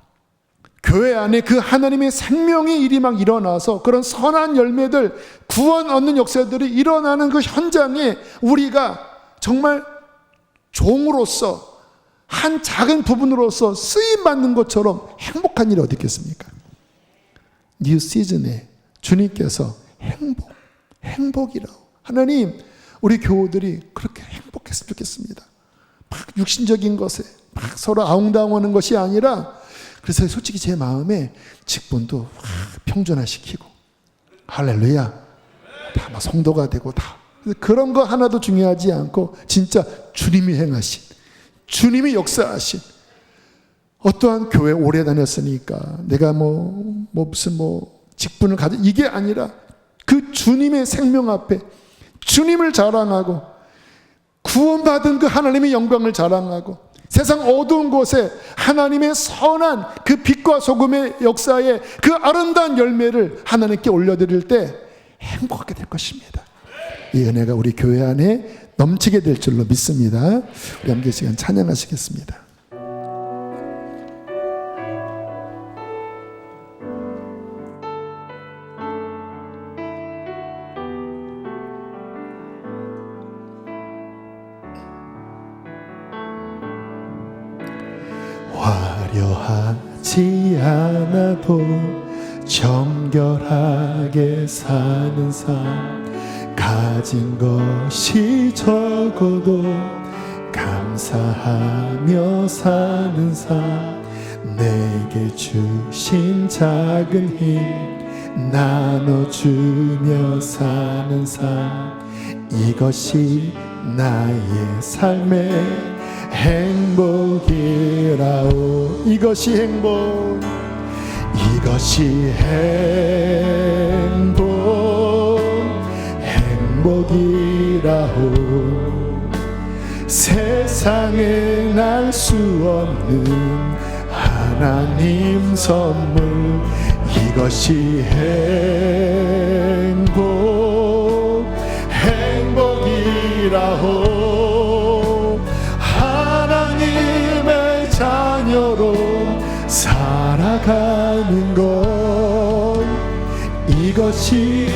Speaker 1: 교회 안에 그 하나님의 생명의 일이 막 일어나서 그런 선한 열매들, 구원 얻는 역사들이 일어나는 그 현장에 우리가 정말 종으로서 한 작은 부분으로서 쓰임받는 것처럼 행복한 일이 어디 있겠습니까? 뉴 시즌에 주님께서 행복이라고. 하나님, 우리 교우들이 그렇게 행복했으면 좋겠습니다. 막 육신적인 것에 막 서로 아웅다웅하는 것이 아니라, 그래서 솔직히 제 마음에 직분도 평준화시키고 할렐루야 다 막 성도가 되고 다 그런 거 하나도 중요하지 않고 진짜 주님이 행하신, 주님이 역사하신, 어떠한 교회 오래 다녔으니까 내가 무슨 직분을 가져, 이게 아니라 그 주님의 생명 앞에 주님을 자랑하고 구원받은 그 하나님의 영광을 자랑하고 세상 어두운 곳에 하나님의 선한 그 빛과 소금의 역사에 그 아름다운 열매를 하나님께 올려드릴 때 행복하게 될 것입니다. 이 은혜가 우리 교회 안에 넘치게 될 줄로 믿습니다. 우리 함께 시간 찬양하시겠습니다. 화려하지 않아도 정결하게 사는 삶, 가진 것이 적어도 감사하며 사는 삶, 내게 주신 작은 힘 나눠주며 사는 삶, 이것이 나의 삶의 행복이라오. 이것이 행복, 이것이 행복이라오. 세상에 알 수 없는 하나님 선물, 이것이 행복이라오. 하나님의 자녀로 살아가는 것, 이것이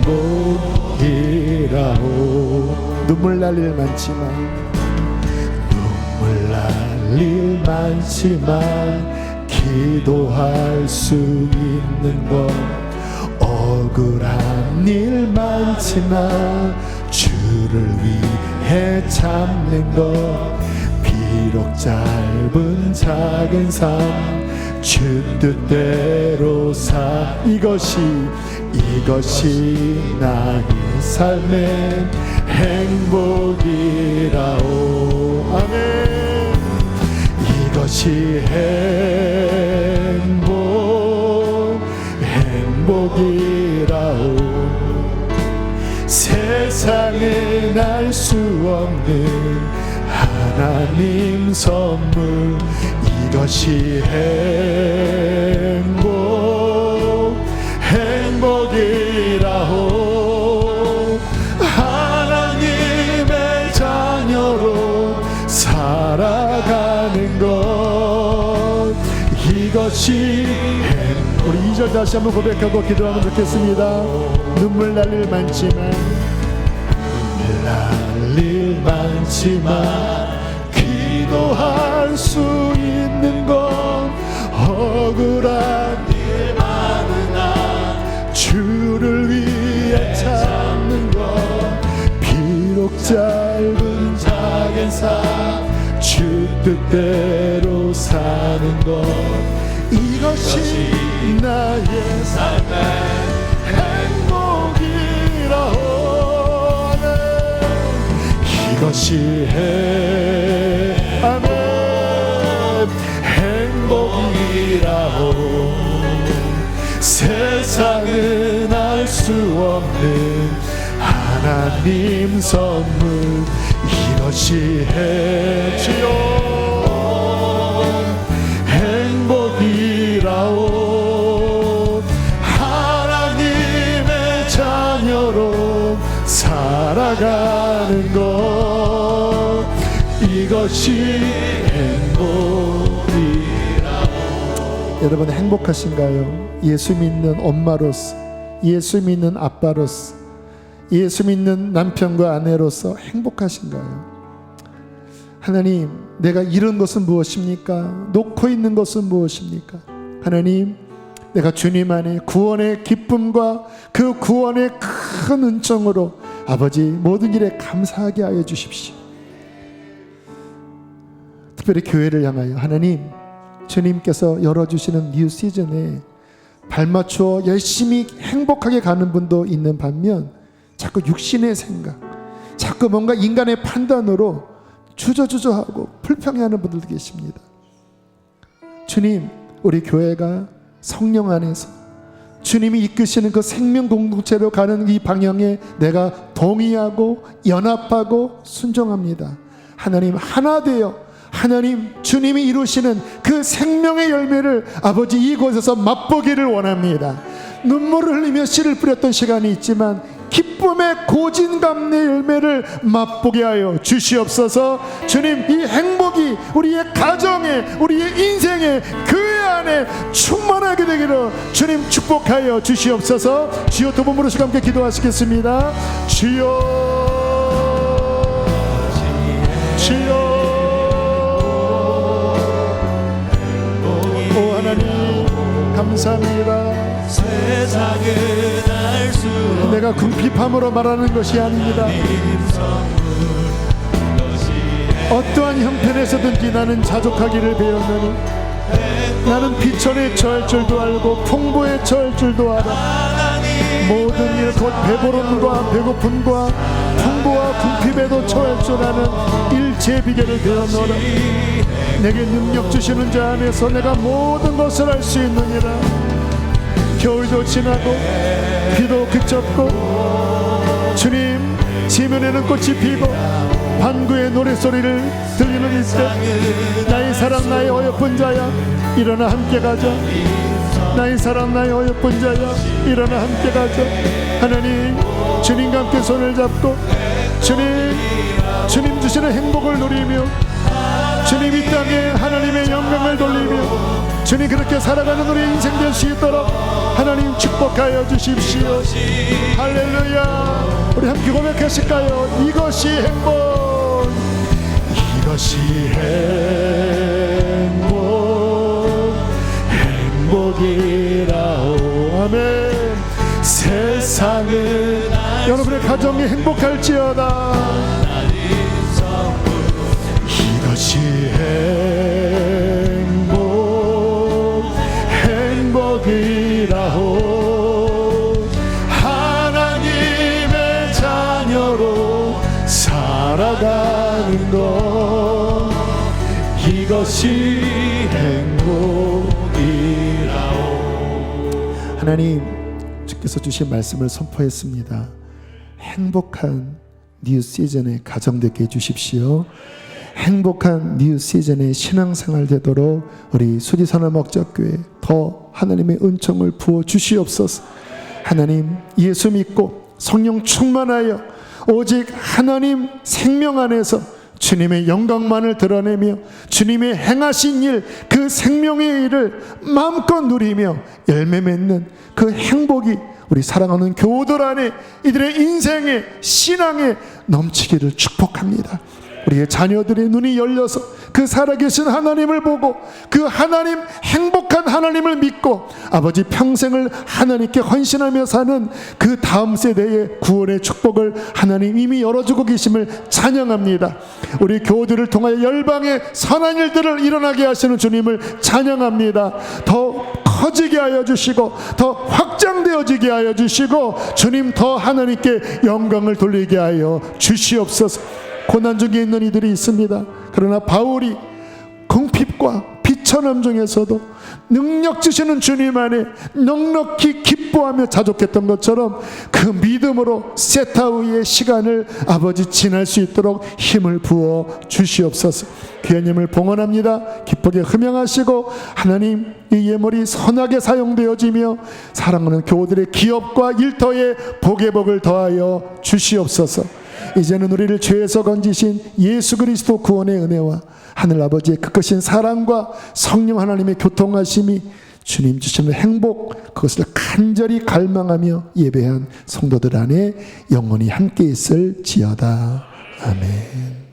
Speaker 1: 행복이라오. 눈물 날 일 많지만, 눈물 날 일 많지만 기도할 수 있는 것, 억울한 일 많지만 주를 위해 참는 것, 비록 짧은 작은 삶 주 뜻대로 이것이 나의 삶의 행복이라오. 아멘. 이것이 행복이라오. 세상은 알 수 없는 하나님 선물. 이것이 행복이라오. 하나님의 자녀로 살아가는 것. 이것이 우리 2절 다시 한번 고백하고 기도하면 좋겠습니다. 눈물 날 일 많지만 기도할 수 있는 건 억울한 일 많으나 주를 위해 참는 것. 비록 짧은 작은 삶 주 뜻대로 사는 것. 이것이 나의 삶의 행복이라오. 이것이 아멘 행복이라오. 세상은 알 수 없는 하나님 선물. 이것이 주여 행복이라오. 하나님의 자녀로 살아가는 것. 이것이 행복이라오. 여러분 행복하신가요? 예수 믿는 엄마로서, 예수 믿는 아빠로서, 예수 믿는 남편과 아내로서 행복하신가요? 하나님, 내가 잃은 것은 무엇입니까? 놓고 있는 것은 무엇입니까? 하나님, 내가 주님 안에 구원의 기쁨과 그 구원의 큰 은총으로 아버지 모든 일에 감사하게 하여 주십시오. 특별히 교회를 향하여 하나님, 주님께서 열어주시는 뉴 시즌에 발맞추어 열심히 행복하게 가는 분도 있는 반면 자꾸 육신의 생각, 자꾸 뭔가 인간의 판단으로 주저주저하고 불평해하는 분들도 계십니다. 주님, 우리 교회가 성령 안에서 주님이 이끄시는 그 생명 공동체로 가는 이 방향에 내가 동의하고 연합하고 순종합니다. 하나님 하나 되어 하나님 주님이 이루시는 그 생명의 열매를 아버지 이곳에서 맛보기를 원합니다. 눈물을 흘리며 씨를 뿌렸던 시간이 있지만 기쁨의 고진감래 열매를 맛보게 하여 주시옵소서. 주님, 이 행복이 우리의 가정에, 우리의 인생에, 교회 안에 충만하게 되기를 주님 축복하여 주시옵소서. 주여, 두 번 부르시고 함께 기도하시겠습니다. 주여, 주여. 오 하나님 감사합니다. 세상은 알 수 내가 궁핍함으로 말하는 것이 아닙니다. 어떠한 형편에서든지 나는 자족하기를 배웠느니 나는 비천에 처할 줄도 알고 풍부에 처할 줄도 알아. 모든 일 곧 배부름과 배고픔과 풍부와 궁핍에도 처할 줄 아는 일체 비결을 배웠노라. 내게 능력 주시는 자 안에서 내가 모든 것을 할 수 있느니라. 겨울도 지나고 비도 그쳤고 주님 지면에는 꽃이 피고 반구의 노래소리를 들리는 이때 나의 사랑 나의 어여쁜 자야 일어나 함께 가자. 나의 사랑 나의 어여쁜 자야 일어나 함께 가자. 하나님 주님과 함께 손을 잡고 주님 주시는 행복을 누리며 주님 이 땅에 하나님의 영광을 돌리며 주님 그렇게 살아가는 우리의 인생 될 수 있도록 하나님 축복하여 주십시오. 할렐루야. 우리 함께 고백하실까요? 이것이 행복, 이것이 행복이라오. 아멘. 세상은 여러분의 가정이 행복할지어다. 이것이 살아가는 것 이것이 행복이라오. 하나님, 주께서 주신 말씀을 선포했습니다. 행복한 뉴 시즌의 가정 되게 해주십시오. 행복한 뉴 시즌의 신앙생활 되도록 우리 수지선화 목적교회 더 하나님의 은총을 부어 주시옵소서. 하나님, 예수 믿고 성령 충만하여 오직 하나님 생명 안에서 주님의 영광만을 드러내며 주님의 행하신 일, 그 생명의 일을 마음껏 누리며 열매 맺는 그 행복이 우리 사랑하는 교우들 안에 이들의 인생에 신앙에 넘치기를 축복합니다. 우리의 자녀들의 눈이 열려서 그 살아계신 하나님을 보고 그 하나님, 행복한 하나님을 믿고 아버지 평생을 하나님께 헌신하며 사는 그 다음 세대의 구원의 축복을 하나님 이미 열어주고 계심을 찬양합니다. 우리 교우들을 통하여 열방의 선한 일들을 일어나게 하시는 주님을 찬양합니다. 더 커지게 하여 주시고 더 확장되어지게 하여 주시고 주님 더 하나님께 영광을 돌리게 하여 주시옵소서. 고난 중에 있는 이들이 있습니다. 그러나 바울이 궁핍과 비천함 중에서도 능력 주시는 주님 안에 넉넉히 기뻐하며 자족했던 것처럼 그 믿음으로 세타우의 시간을 아버지 지날 수 있도록 힘을 부어 주시옵소서. 귀하님을 봉헌합니다. 기쁘게 흠양하시고 하나님 이 예물이 선하게 사용되어지며 사랑하는 교우들의 기업과 일터에 복의 복을 더하여 주시옵소서. 이제는 우리를 죄에서 건지신 예수 그리스도 구원의 은혜와 하늘 아버지의 그 크신 사랑과 성령 하나님의 교통하심이 주님 주시는 행복, 그것을 간절히 갈망하며 예배한 성도들 안에 영원히 함께 있을지어다. 아멘.